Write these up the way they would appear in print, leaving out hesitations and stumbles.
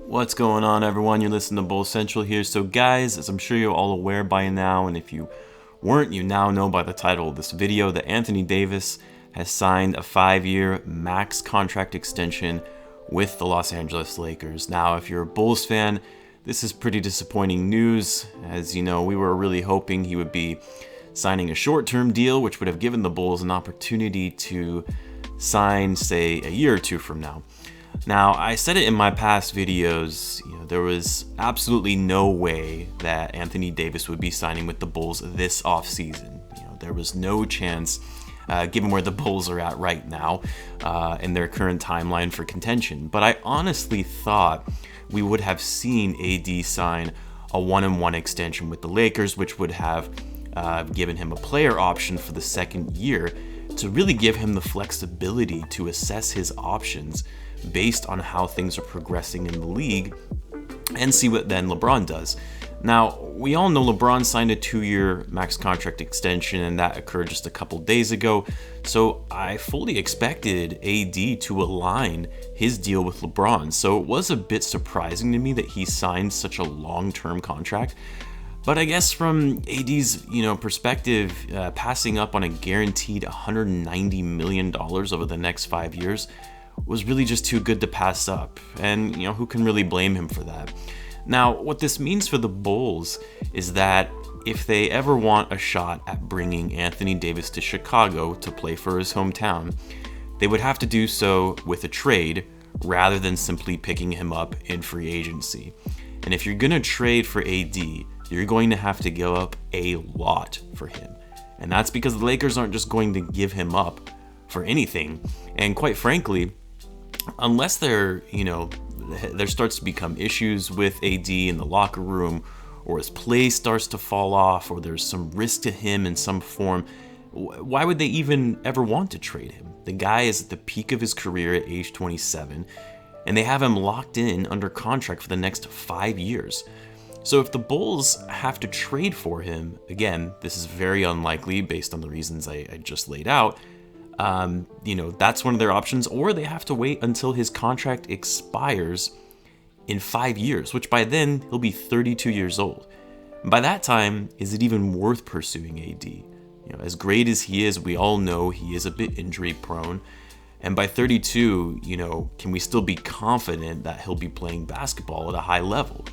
What's going on, everyone? You're listening to Bulls Central here. So, guys, as I'm sure you're all aware by now, and if you weren't, you now know by the title of this video, that Anthony Davis has signed a 5-year max contract extension with the Los Angeles Lakers. Now, if you're a Bulls fan, this is pretty disappointing news. As you know, we were really hoping he would be signing a short-term deal, which would have given the Bulls an opportunity to sign, say, a year or two from now. Now, I said it in my past videos, there was absolutely no way that Anthony Davis would be signing with the Bulls this offseason. There was no chance, given where the Bulls are at right now in their current timeline for contention. But I honestly thought we would have seen AD sign a 1-and-1 extension with the Lakers, which would have given him a player option for the second year to really give him the flexibility to assess his options based on how things are progressing in the league and see what then LeBron does. Now, we all know LeBron signed a 2-year max contract extension, and that occurred just a couple days ago. So I fully expected AD to align his deal with LeBron. So it was a bit surprising to me that he signed such a long-term contract. But I guess from AD's perspective, passing up on a guaranteed $190 million over the next 5 years was really just too good to pass up. And who can really blame him for that? Now, what this means for the Bulls is that if they ever want a shot at bringing Anthony Davis to Chicago to play for his hometown, they would have to do so with a trade rather than simply picking him up in free agency. And if you're going to trade for AD, you're going to have to give up a lot for him. And that's because the Lakers aren't just going to give him up for anything. And quite frankly, unless there starts to become issues with AD in the locker room, or his play starts to fall off, or there's some risk to him in some form, why would they even ever want to trade him? The guy is at the peak of his career at age 27, and they have him locked in under contract for the next 5 years. So if the Bulls have to trade for him, again, this is very unlikely based on the reasons I just laid out, that's one of their options, or they have to wait until his contract expires in 5 years, which by then he'll be 32 years old. By that time, is it even worth pursuing AD? As great as he is, we all know he is a bit injury prone. And by 32, can we still be confident that he'll be playing basketball at a high level?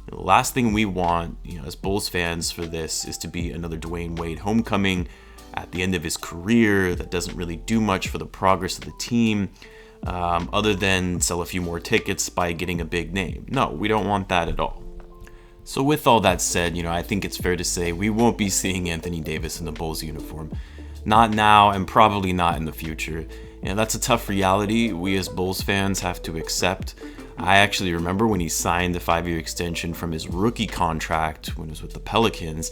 The last thing we want, as Bulls fans for this is to be another Dwayne Wade homecoming at the end of his career that doesn't really do much for the progress of the team, other than sell a few more tickets by getting a big name. No, we don't want that at all. So with all that said, I think it's fair to say we won't be seeing Anthony Davis in the Bulls uniform. Not now, and probably not in the future. That's a tough reality we as Bulls fans have to accept. I actually remember when he signed the 5-year extension from his rookie contract when he was with the Pelicans,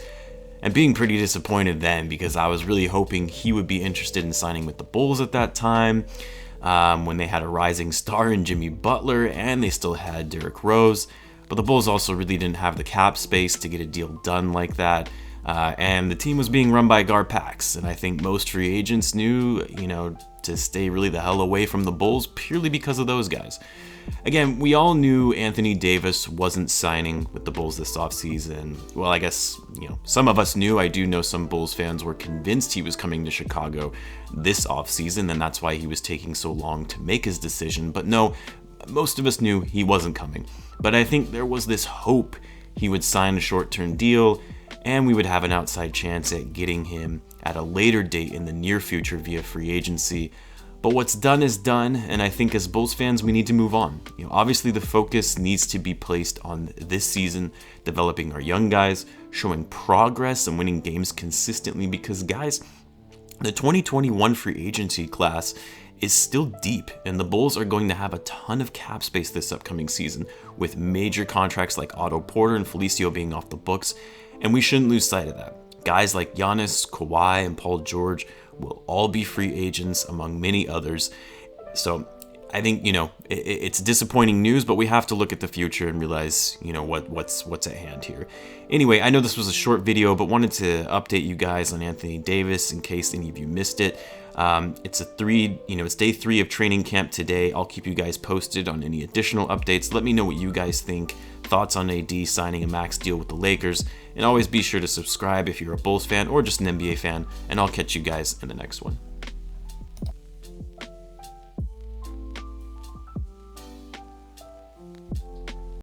and being pretty disappointed then because I was really hoping he would be interested in signing with the Bulls at that time, when they had a rising star in Jimmy Butler and they still had Derrick Rose. But the Bulls also really didn't have the cap space to get a deal done like that. And the team was being run by Garpax, and I think most free agents knew, to stay really the hell away from the Bulls purely because of those guys. Again, we all knew Anthony Davis wasn't signing with the Bulls this offseason. Well, I guess, some of us knew. I do know some Bulls fans were convinced he was coming to Chicago this offseason, and that's why he was taking so long to make his decision. But no, most of us knew he wasn't coming. But I think there was this hope he would sign a short-term deal, and we would have an outside chance at getting him at a later date in the near future via free agency. But what's done is done, and I think as Bulls fans, we need to move on. Obviously the focus needs to be placed on this season, developing our young guys, showing progress and winning games consistently, because guys, the 2021 free agency class is still deep, and the Bulls are going to have a ton of cap space this upcoming season, with major contracts like Otto Porter and Felicio being off the books, and we shouldn't lose sight of that. Guys like Giannis, Kawhi, and Paul George will all be free agents, among many others. So I think, you know, it's disappointing news, but we have to look at the future and realize, you know, what's at hand here. Anyway, I know this was a short video, but wanted to update you guys on Anthony Davis in case any of you missed it. It's it's day 3 of training camp today. I'll keep you guys posted on any additional updates. Let me know what you guys think. Thoughts on AD signing a max deal with the Lakers. And always be sure to subscribe if you're a Bulls fan or just an NBA fan. And I'll catch you guys in the next one.